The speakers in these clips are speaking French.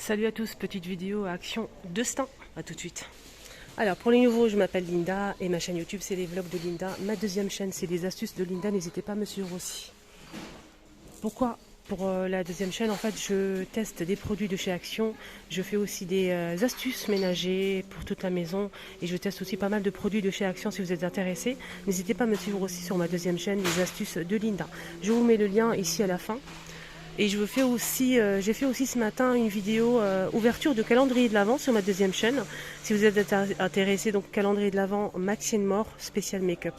Salut à tous, petite vidéo à action destin, à tout de suite. Alors pour les nouveaux, je m'appelle Linda et ma chaîne YouTube c'est les vlogs de Linda. Ma deuxième chaîne c'est les astuces de Linda, n'hésitez pas à me suivre aussi. Pourquoi? Pour la deuxième chaîne, en fait, je teste des produits de chez Action. Je fais aussi des astuces ménagers pour toute la maison. Et je teste aussi pas mal de produits de chez Action si vous êtes intéressés. N'hésitez pas à me suivre aussi sur ma deuxième chaîne, les astuces de Linda. Je vous mets le lien ici à la fin. Et j'ai fait aussi ce matin une vidéo ouverture de calendrier de l'Avent sur ma deuxième chaîne. Si vous êtes intéressés, donc calendrier de l'Avent Maxine More spécial make-up.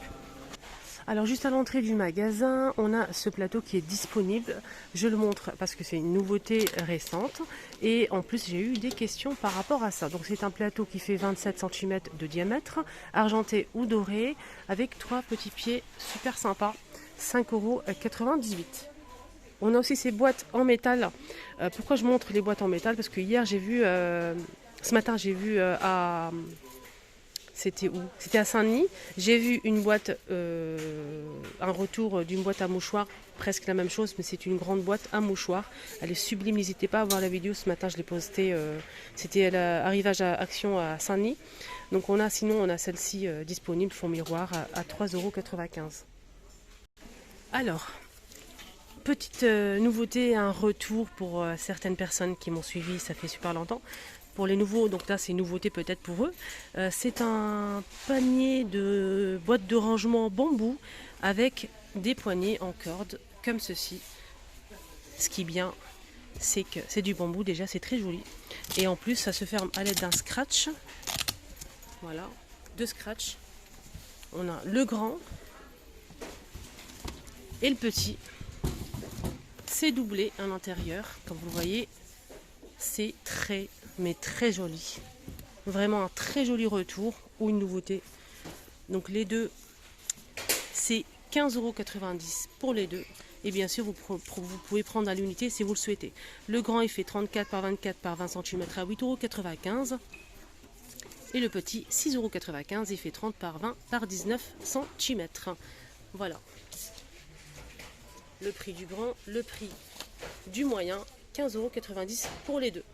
Alors juste à l'entrée du magasin, on a ce plateau qui est disponible. Je le montre parce que c'est une nouveauté récente. Et en plus, j'ai eu des questions par rapport à ça. Donc c'est un plateau qui fait 27 cm de diamètre, argenté ou doré, avec 3 petits pieds super sympas. 5,98 €. On a aussi ces boîtes en métal. Pourquoi je montre les boîtes en métal? Parce que hier, j'ai vu, ce matin, j'ai vu à... C'était où? C'était à Saint-Denis. J'ai vu une boîte, un retour d'une boîte à mouchoirs, presque la même chose, mais c'est une grande boîte à mouchoirs. Elle est sublime, n'hésitez pas à voir la vidéo, ce matin je l'ai postée, c'était l'arrivage à Action à Saint-Denis. Donc sinon on a celle-ci disponible, fond miroir, à 3,95 €. Alors, petite nouveauté, un retour pour certaines personnes qui m'ont suivi, ça fait super longtemps. Pour les nouveaux, donc là c'est une nouveauté peut-être pour eux, c'est un panier de boîte de rangement bambou avec des poignées en corde comme ceci. Ce qui est bien, c'est que c'est du bambou déjà, c'est très joli. Et en plus ça se ferme à l'aide d'un scratch. Voilà, deux scratch. On a le grand et le petit. C'est doublé à l'intérieur, comme vous le voyez. C'est très mais très joli, vraiment un très joli retour ou une nouveauté. Donc les deux c'est 15,90 € pour les deux, et bien sûr vous pouvez prendre à l'unité si vous le souhaitez. Le grand il fait 34 par 24 par 20 cm à 8,95 € et le petit 6,95 €, il fait 30 par 20 par 19 cm. Voilà le prix du grand, le prix du moyen, 15,90 € pour les deux.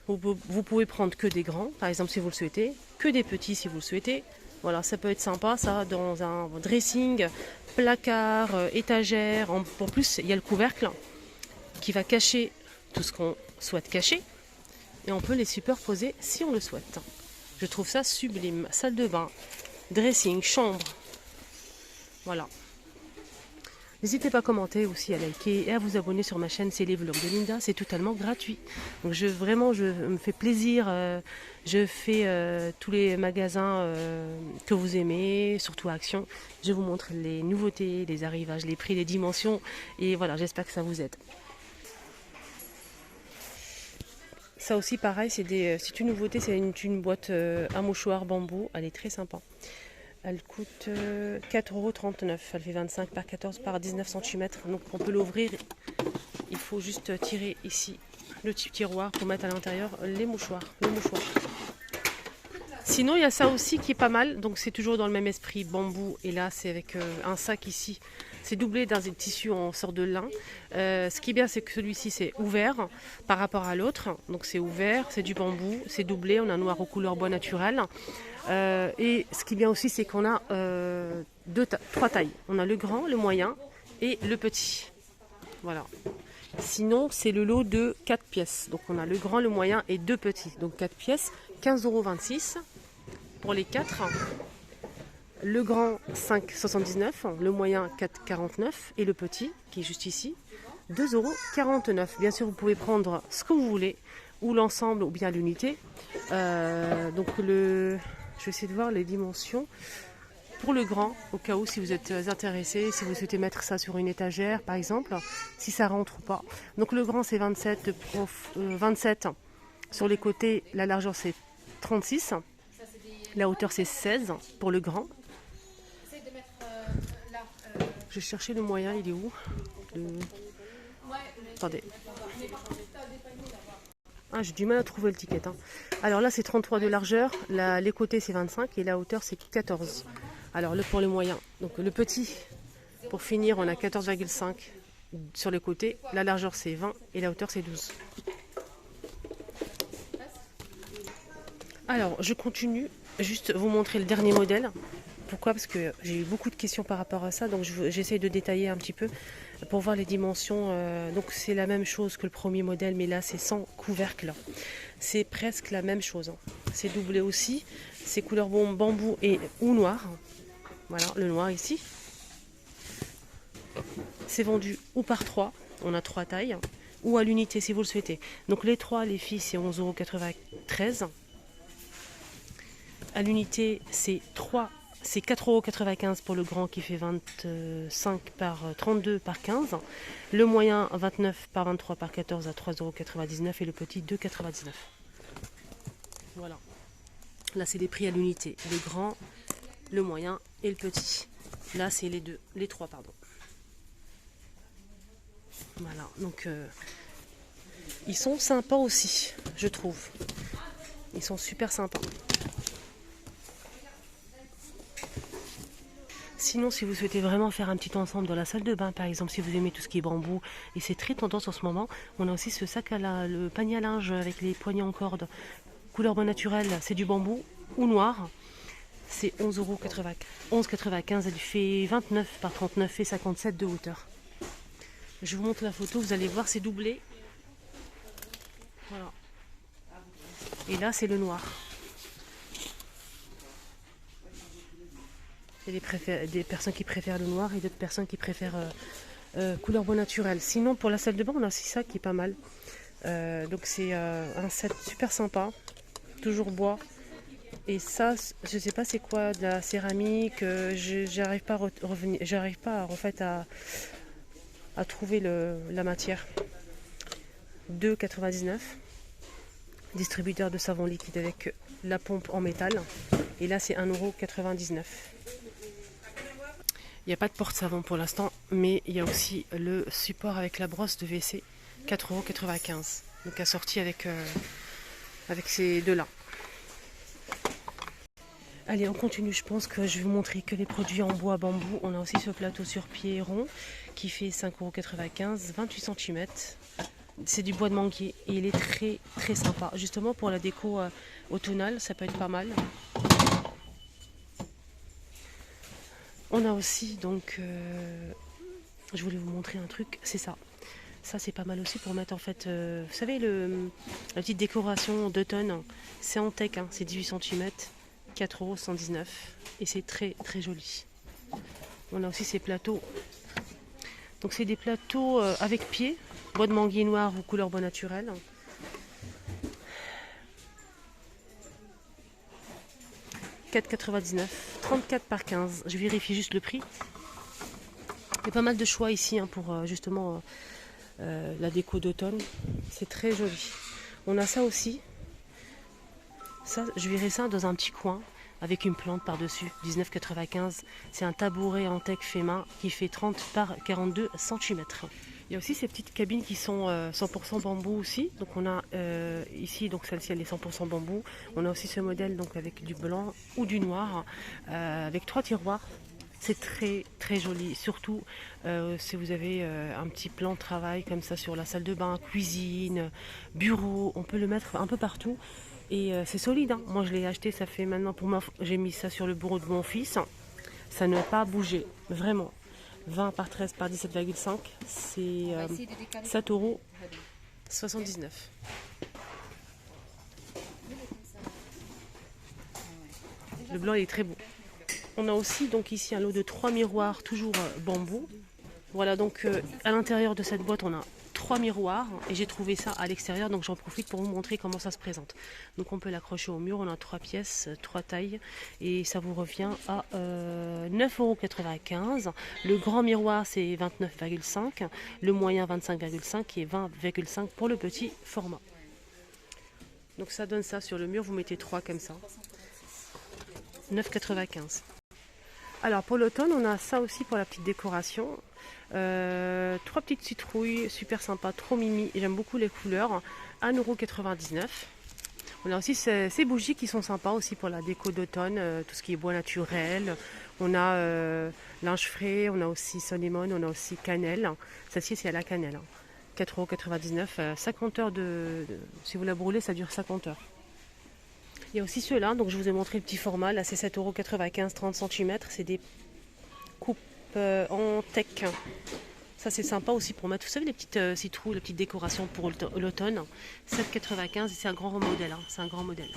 Vous pouvez prendre que des grands, par exemple si vous le souhaitez, que des petits si vous le souhaitez. Voilà, ça peut être sympa, ça, dans un dressing, placard, étagère. En plus, il y a le couvercle qui va cacher tout ce qu'on souhaite cacher. Et on peut les superposer si on le souhaite. Je trouve ça sublime. Salle de bain, dressing, chambre. Voilà. N'hésitez pas à commenter aussi, à liker et à vous abonner sur ma chaîne, c'est les vlogs de Linda, c'est totalement gratuit. Donc je me fais plaisir, je fais tous les magasins que vous aimez, surtout à Action. Je vous montre les nouveautés, les arrivages, les prix, les dimensions et voilà, j'espère que ça vous aide. Ça aussi pareil, c'est une nouveauté, c'est une boîte à mouchoir bambou, elle est très sympa. Elle coûte 4,39 €. Elle fait 25 par 14 par 19 cm. Donc on peut l'ouvrir. Il faut juste tirer ici le petit tiroir pour mettre à l'intérieur les mouchoirs. Sinon il y a ça aussi qui est pas mal. Donc c'est toujours dans le même esprit bambou. Et là c'est avec un sac ici. C'est doublé dans des tissus en sorte de lin. Ce qui est bien c'est que celui-ci c'est ouvert par rapport à l'autre. Donc c'est ouvert, c'est du bambou, c'est doublé. On a noir aux couleurs bois naturel. Et ce qui est bien aussi, c'est qu'on a trois tailles. On a le grand, le moyen et le petit. Voilà. Sinon, c'est le lot de 4 pièces. Donc on a le grand, le moyen et 2 petits. Donc 4 pièces, 15,26 € pour les 4. Le grand, 5,79 €. Le moyen, 4,49 € et le petit, qui est juste ici, 2,49 €. Bien sûr, vous pouvez prendre ce que vous voulez, ou l'ensemble, ou bien l'unité. Je vais essayer de voir les dimensions. Pour le grand, au cas où, si vous êtes intéressé, si vous souhaitez mettre ça sur une étagère, par exemple, si ça rentre ou pas. Donc le grand, c'est 27 sur les côtés, la largeur, c'est 36. La hauteur, c'est 16 pour le grand. Je vais chercher le moyen, il est où? Attendez. Ah, j'ai du mal à trouver l'étiquette. Alors là, c'est 33 de largeur, les côtés, c'est 25 et la hauteur, c'est 14. Alors, pour les moyens. Donc, le petit, pour finir, on a 14,5 sur les côtés. La largeur, c'est 20 et la hauteur, c'est 12. Alors, je continue, juste vous montrer le dernier modèle. Pourquoi? Parce que j'ai eu beaucoup de questions par rapport à ça, donc j'essaye de détailler un petit peu pour voir les dimensions. Donc c'est la même chose que le premier modèle, mais là c'est sans couvercle. C'est presque la même chose, hein. C'est doublé aussi, c'est couleur bambou et ou noir. Voilà, le noir ici. C'est vendu ou par 3, on a 3 tailles, ou à l'unité si vous le souhaitez. Donc les 3, les filles, c'est 11,93 €. À l'unité, c'est 4,95 € pour le grand qui fait 25 par 32 par 15. Le moyen 29 par 23 par 14 à 3,99 € et le petit 2,99 €. Voilà. Là, c'est les prix à l'unité. Le grand, le moyen et le petit. Là, c'est les trois, pardon. Voilà. Donc, ils sont sympas aussi, je trouve. Ils sont super sympas. Sinon, si vous souhaitez vraiment faire un petit ensemble dans la salle de bain, par exemple, si vous aimez tout ce qui est bambou, et c'est très tendance en ce moment, on a aussi ce sac le panier à linge avec les poignées en corde, couleur bon naturel, c'est du bambou ou noir. C'est 11,95 €, elle fait 29 par 39 et 57 de hauteur. Je vous montre la photo, vous allez voir, c'est doublé. Voilà. Et là, c'est le noir. Il y a des personnes qui préfèrent le noir et d'autres personnes qui préfèrent couleur bon naturel. Sinon, pour la salle de bain, on a aussi ça qui est pas mal. Donc c'est un set super sympa, toujours bois. Et ça, je sais pas c'est quoi, de la céramique. J'arrive pas à revenir, j'arrive pas en fait à trouver la matière. 2,99 €. Distributeur de savon liquide avec la pompe en métal. Et là, c'est 1,99 €. Il n'y a pas de porte-savon pour l'instant, mais il y a aussi le support avec la brosse de WC, 4,95 €. Donc assorti avec ces deux-là. Allez, on continue. Je pense que je vais vous montrer que les produits en bois bambou. On a aussi ce plateau sur pied rond qui fait 5,95 €, 28 cm. C'est du bois de manguier et il est très très sympa. Justement pour la déco automnale, ça peut être pas mal. On a aussi donc, je voulais vous montrer un truc, c'est ça. Ça c'est pas mal aussi pour mettre en fait, vous savez la petite décoration d'automne, c'est en teck, hein, c'est 18 cm, 4,119 € et c'est très très joli. On a aussi ces plateaux. Donc c'est des plateaux avec pied, bois de manguier noir ou couleur bois naturel. « 4,99 €, 34 par 15. Je vérifie juste le prix. Il y a pas mal de choix ici hein, pour justement la déco d'automne. C'est très joli. On a ça aussi. Ça, je verrai ça dans un petit coin avec une plante par-dessus. 19,95 €. C'est un tabouret en teck fait main qui fait 30 par 42 cm. Il y a aussi ces petites cabines qui sont 100% bambou aussi. Donc on a ici, donc celle-ci elle est 100% bambou. On a aussi ce modèle donc avec du blanc ou du noir, avec 3 tiroirs. C'est très très joli, surtout si vous avez un petit plan de travail comme ça sur la salle de bain, cuisine, bureau, on peut le mettre un peu partout. Et c'est solide, hein. Moi je l'ai acheté, ça fait maintenant pour moi, j'ai mis ça sur le bureau de mon fils. Ça n'a pas bougé, vraiment. 20 par 13 par 17,5, c'est 7,79 €. Le blanc il est très beau. On a aussi donc ici un lot de 3 miroirs, toujours bambou. Voilà, donc à l'intérieur de cette boîte on a 3 miroirs et j'ai trouvé ça à l'extérieur, donc j'en profite pour vous montrer comment ça se présente. Donc on peut l'accrocher au mur, on a 3 pièces, 3 tailles et ça vous revient à 9,95 €. Le grand miroir c'est 29,5 €, le moyen 25,5 € et 20,5 € pour le petit format. Donc ça donne ça sur le mur, vous mettez 3 comme ça. 9,95 €. Alors pour l'automne, on a ça aussi pour la petite décoration. 3 petites citrouilles, super sympa, trop mimi. J'aime beaucoup les couleurs. 1,99 €. On a aussi ces bougies qui sont sympas aussi pour la déco d'automne, tout ce qui est bois naturel. On a linge frais, on a aussi cinnamon, on a aussi cannelle. Celle-ci c'est à la cannelle. 4,99 €. 50 heures si vous la brûlez, ça dure 50 heures. Il y a aussi ceux-là, donc je vous ai montré le petit format, là c'est 7,95 €, 30 cm, c'est des coupes en tech. Ça c'est sympa aussi pour mettre, vous savez, les petites citrouilles, les petites décorations pour l'automne. 7,95 € et c'est un grand modèle, hein, c'est un grand modèle.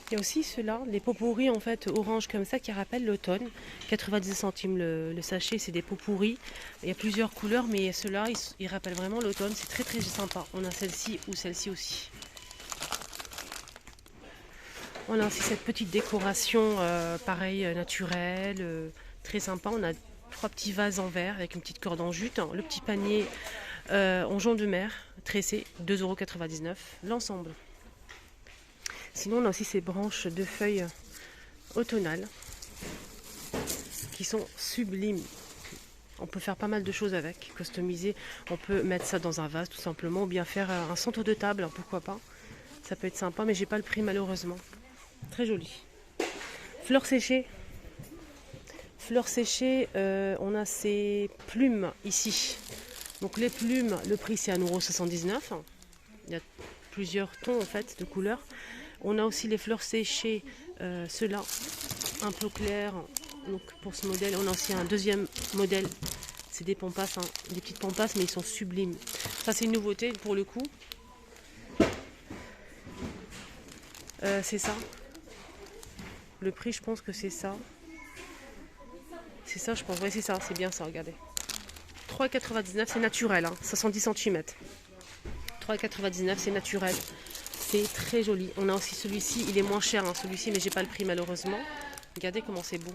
Il y a aussi ceux-là, les pots pourris en fait orange comme ça qui rappellent l'automne. 90 centimes le sachet, c'est des pots pourris. Il y a plusieurs couleurs, mais ceux-là, ils rappellent vraiment l'automne. C'est très très sympa. On a celle-ci ou celle-ci aussi. On a aussi cette petite décoration, pareil, naturelle, très sympa. On a 3 petits vases en verre avec une petite corde en jute. Le petit panier en jonc de mer, tressé, 2,99 € l'ensemble. Sinon, on a aussi ces branches de feuilles automnales qui sont sublimes. On peut faire pas mal de choses avec, customiser. On peut mettre ça dans un vase tout simplement, ou bien faire un centre de table, pourquoi pas. Ça peut être sympa, mais j'ai pas le prix malheureusement. Très joli. Fleurs séchées. Fleurs séchées, on a ces plumes ici. Donc les plumes, le prix c'est 1,79 €. Il y a plusieurs tons en fait de couleurs. On a aussi les fleurs séchées, ceux-là, un peu clairs. Donc pour ce modèle, on a aussi un deuxième modèle. C'est des pampasses, hein, des petites pampasses, mais ils sont sublimes. Ça c'est une nouveauté pour le coup. C'est ça. Le prix, je pense que c'est ça. C'est ça, je pense. Ouais, c'est ça, c'est bien ça, regardez. 3,99 €, c'est naturel, hein, 70 cm. 3,99 €, c'est naturel. C'est très joli. On a aussi celui-ci, il est moins cher, hein, celui-ci, mais j'ai pas le prix malheureusement. Regardez comment c'est beau.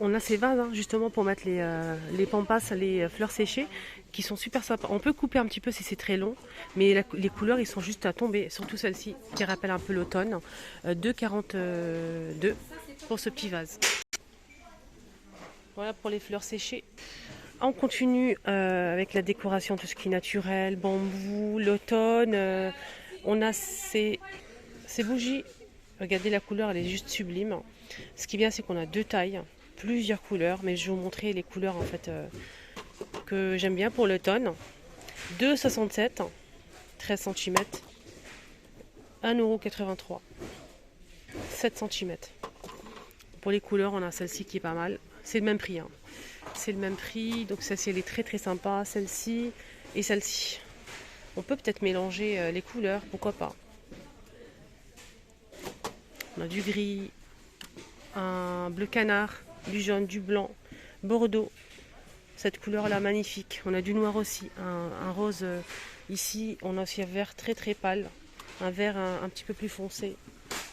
On a ces vases, hein, justement, pour mettre les pampas, les fleurs séchées, qui sont super sympas. On peut couper un petit peu si c'est très long, mais les couleurs, ils sont juste à tomber. Surtout celle-ci, qui rappelle un peu l'automne. 2,42 € pour ce petit vase. Voilà pour les fleurs séchées. On continue avec la décoration, tout ce qui est naturel, bambou, l'automne. On a ces bougies. Regardez la couleur, elle est juste sublime. Ce qui est bien, c'est qu'on a 2 tailles, plusieurs couleurs, mais je vais vous montrer les couleurs en fait que j'aime bien pour l'automne. 2,67 €, 13 cm, 1,83 €, 7 cm. Pour les couleurs, on a celle-ci qui est pas mal. C'est le même prix, hein. C'est le même prix, donc celle-ci elle est très très sympa, celle-ci et celle-ci. On peut peut-être mélanger les couleurs, pourquoi pas. On a du gris, un bleu canard, du jaune, du blanc, bordeaux. Cette couleur-là magnifique. On a du noir aussi, un rose ici. On a aussi un vert très très pâle, un vert un petit peu plus foncé,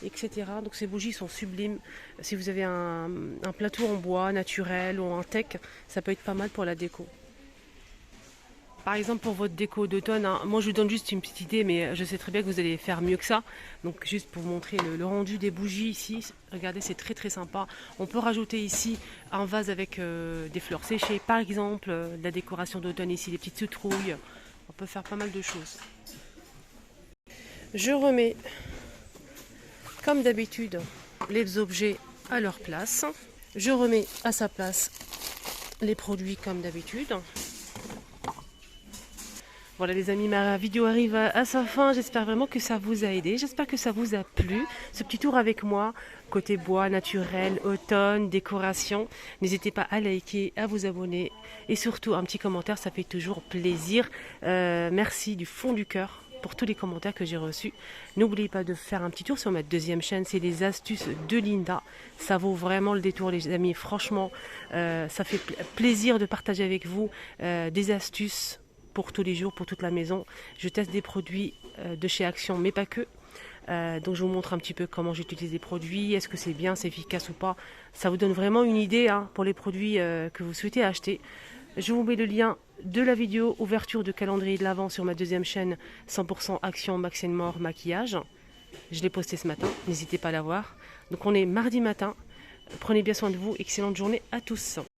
etc. Donc ces bougies sont sublimes. Si vous avez un plateau en bois naturel ou en tech, ça peut être pas mal pour la déco. Par exemple pour votre déco d'automne, hein, moi je vous donne juste une petite idée, mais je sais très bien que vous allez faire mieux que ça. Donc juste pour vous montrer le rendu des bougies ici, regardez, c'est très très sympa. On peut rajouter ici un vase avec des fleurs séchées, par exemple, de la décoration d'automne ici, des petites citrouilles. On peut faire pas mal de choses. Je remets comme d'habitude les objets à leur place. Je remets à sa place les produits comme d'habitude. Voilà les amis, ma vidéo arrive à sa fin. J'espère vraiment que ça vous a aidé. J'espère que ça vous a plu. Ce petit tour avec moi, côté bois, naturel, automne, décoration. N'hésitez pas à liker, à vous abonner. Et surtout, un petit commentaire, ça fait toujours plaisir. Merci du fond du cœur pour tous les commentaires que j'ai reçus. N'oubliez pas de faire un petit tour sur ma deuxième chaîne. C'est les astuces de Linda. Ça vaut vraiment le détour les amis. Franchement, ça fait plaisir de partager avec vous des astuces pour tous les jours, pour toute la maison. Je teste des produits de chez Action, mais pas que. Donc je vous montre un petit peu comment j'utilise les produits, est-ce que c'est bien, c'est efficace ou pas. Ça vous donne vraiment une idée hein, pour les produits que vous souhaitez acheter. Je vous mets le lien de la vidéo ouverture de calendrier de l'Avent sur ma deuxième chaîne 100% Action Max & More maquillage. Je l'ai posté ce matin, n'hésitez pas à la voir. Donc on est mardi matin. Prenez bien soin de vous, excellente journée à tous.